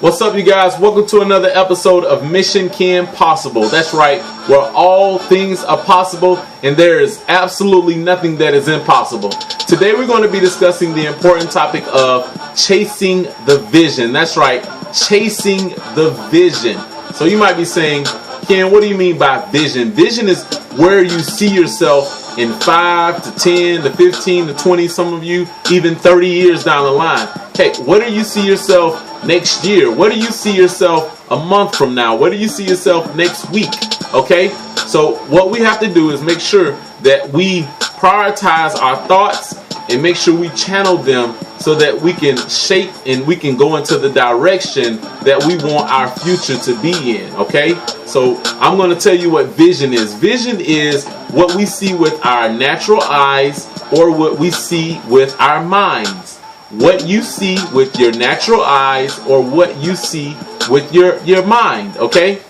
What's up, you guys? Welcome to another episode of Mission Ken Possible. That's right, where all things are possible and there is absolutely nothing that is impossible. Today we're going to be discussing the important topic of chasing the vision. That's right, chasing the vision. So you might be saying, Ken, what do you mean by vision? Vision is where you see yourself in 5 to 10 to 15 to 20, some of you even 30 years down the line. Hey, where do you see yourself next year? Where do you see yourself a month from now? Where do you see yourself next week? Okay, so what we have to do is make sure that we prioritize our thoughts and make sure we channel them so that we can shape and we can go into the direction that we want our future to be in. Okay, so I'm going to tell you what vision is. Vision is what we see with our natural eyes or what we see with our minds. What you see with your natural eyes or what you see with your mind. Okay,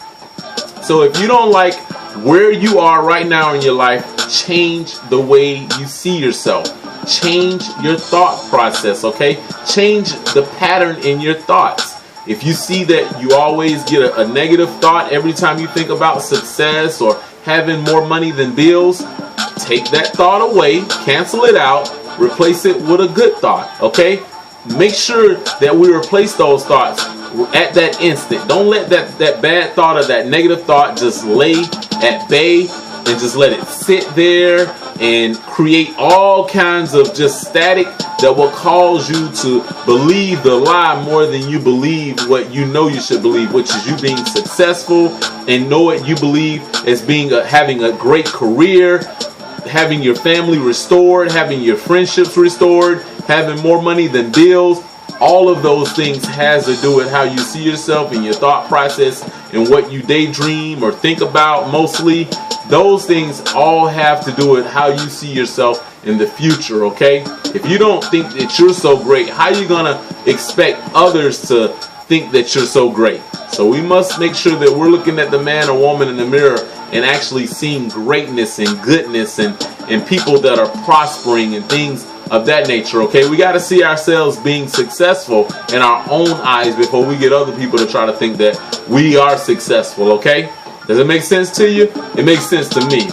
so if you don't like where you are right now in your life, change the way you see yourself. Change your thought process. Okay, change the pattern in your thoughts. If you see that you always get a negative thought every time you think about success or having more money than bills, take that thought away, cancel it out, replace it with a good thought. Okay, make sure that we replace those thoughts at that instant. Don't let that bad thought or that negative thought just lay at bay and just let it sit there and create all kinds of just static that will cause you to believe the lie more than you believe what you know you should believe, which is you being successful and know what you believe as being having a great career, having your family restored, having your friendships restored, having more money than bills. All of those things has to do with how you see yourself and your thought process and what you daydream or think about mostly. Those things all have to do with how you see yourself in the future, okay? If you don't think that you're so great, how are you going to expect others to think that you're so great? So we must make sure that we're looking at the man or woman in the mirror and actually seeing greatness and goodness and people that are prospering and things of that nature. Okay, we got to see ourselves being successful in our own eyes before we get other people to try to think that we are successful. Okay, does it make sense to you? It makes sense to me.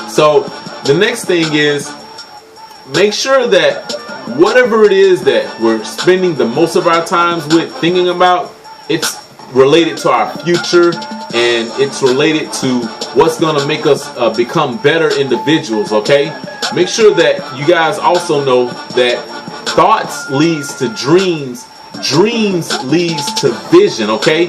So the next thing is, make sure that whatever it is that we're spending the most of our times with thinking about, it's related to our future and it's related to what's going to make us become better individuals. Okay, make sure that you guys also know that thoughts leads to dreams, dreams leads to vision. Okay,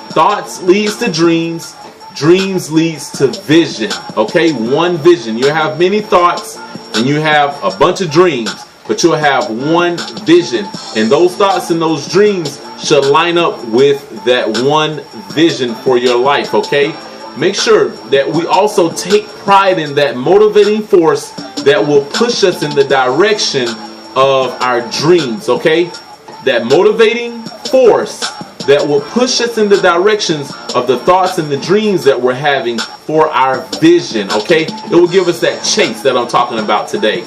thoughts leads to dreams, dreams leads to vision. Okay, one vision. You have many thoughts and you have a bunch of dreams, but you'll have one vision, and those thoughts and those dreams should line up with that one vision for your life. Okay, make sure that we also take pride in that motivating force that will push us in the direction of our dreams. Okay, that motivating force that will push us in the directions of the thoughts and the dreams that we're having for our vision. Okay, it will give us that chase that I'm talking about today.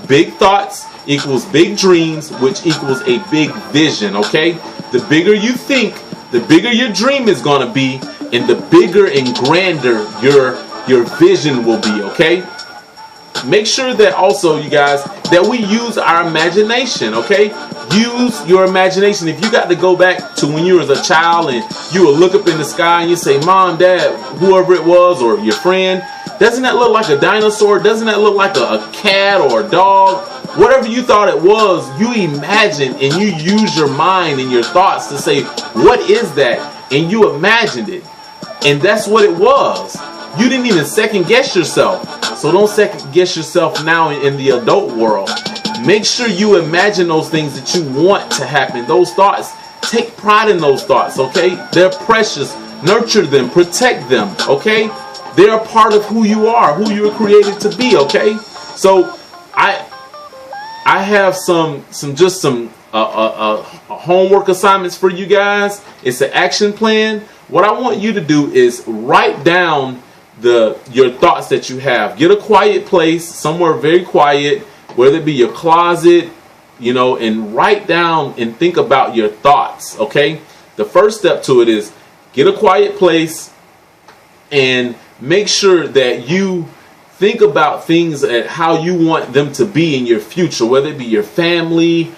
Big thoughts equals big dreams, which equals a big vision. Okay, the bigger you think, the bigger your dream is going to be, and the bigger and grander your vision will be. Okay, make sure that also, you guys, that we use our imagination. Okay, use your imagination. If you got to go back to when you was a child and you would look up in the sky and you say, Mom, Dad, whoever it was, or your friend, doesn't that look like a dinosaur? Doesn't that look like a cat or a dog? Whatever you thought it was, you imagined and you use your mind and your thoughts to say, what is that? And you imagined it. And that's what it was. You didn't even second guess yourself. So don't second guess yourself now in the adult world. Make sure you imagine those things that you want to happen. Those thoughts, take pride in those thoughts, okay? They're precious. Nurture them, protect them, okay? They're a part of who you are, who you were created to be, okay? So I have some homework assignments for you guys. It's an action plan. What I want you to do is write down your thoughts that you have. Get a quiet place, somewhere very quiet, whether it be your closet, and write down and think about your thoughts. Okay, the first step to it is get a quiet place and make sure that you think about things and how you want them to be in your future, whether it be your family,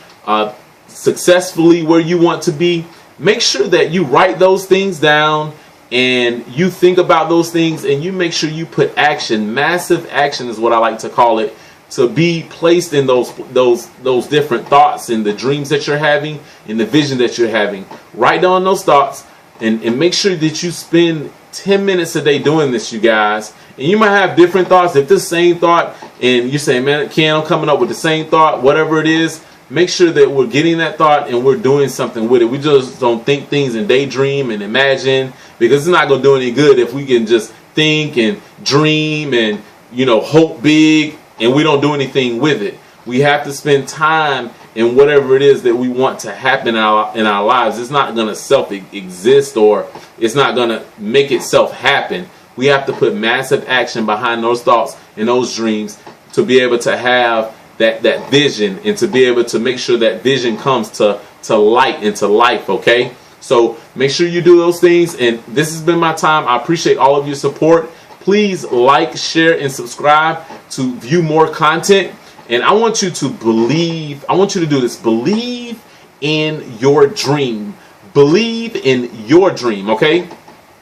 successfully where you want to be. Make sure that you write those things down and you think about those things, and you make sure you put action, massive action is what I like to call it, to be placed in those different thoughts and the dreams that you're having and the vision that you're having. Write down those thoughts and make sure that you spend 10 minutes a day doing this, you guys. And you might have different thoughts. If the same thought and you say, man, Ken, I'm coming up with the same thought, whatever it is, make sure that we're getting that thought and we're doing something with it. We just don't think things and daydream and imagine, because it's not going to do any good if we can just think and dream and, you know, hope big and we don't do anything with it. We have to spend time in whatever it is that we want to happen in our lives. It's not going to self-exist, or it's not going to make itself happen. We have to put massive action behind those thoughts and those dreams to be able to have that vision, and to be able to make sure that vision comes to light and to life, okay? So make sure you do those things. And this has been my time. I appreciate all of your support. Please like, share, and subscribe to view more content. And I want you to believe, I want you to do this. Believe in your dream. Believe in your dream, okay?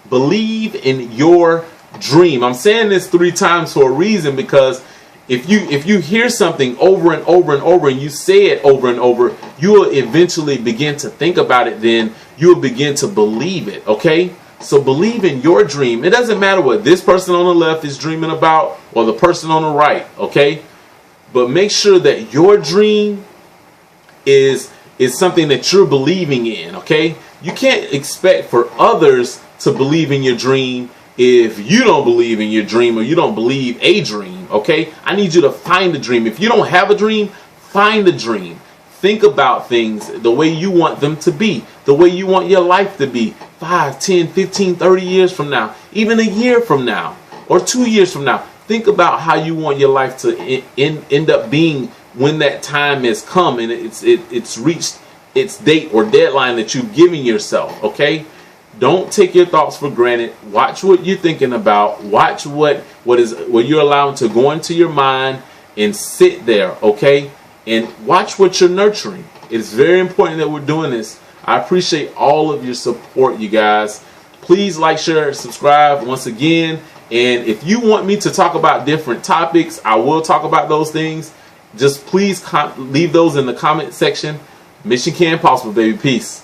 Believe in your dream. I'm saying this 3 times for a reason, because if you hear something over and over and over, and you say it over and over, you will eventually begin to think about it. Then you will begin to believe it, okay? So believe in your dream. It doesn't matter what this person on the left is dreaming about or the person on the right, okay? But make sure that your dream is something that you're believing in, okay? You can't expect for others to believe in your dream if you don't believe in your dream, or you don't believe a dream, okay? I need you to find a dream. If you don't have a dream, find a dream. Think about things the way you want them to be, the way you want your life to be 5, 10, 15, 30 years from now, even a year from now, or 2 years from now. Think about how you want your life to end up being when that time has come and it's reached its date or deadline that you've given yourself, okay? Don't take your thoughts for granted. Watch what you're thinking about. Watch what you're allowing to go into your mind, and sit there, okay? And watch what you're nurturing. It's very important that we're doing this. I appreciate all of your support, you guys. Please like, share, subscribe once again. And if you want me to talk about different topics, I will talk about those things. Just please leave those in the comment section. Mission Ken Possible, baby. Peace.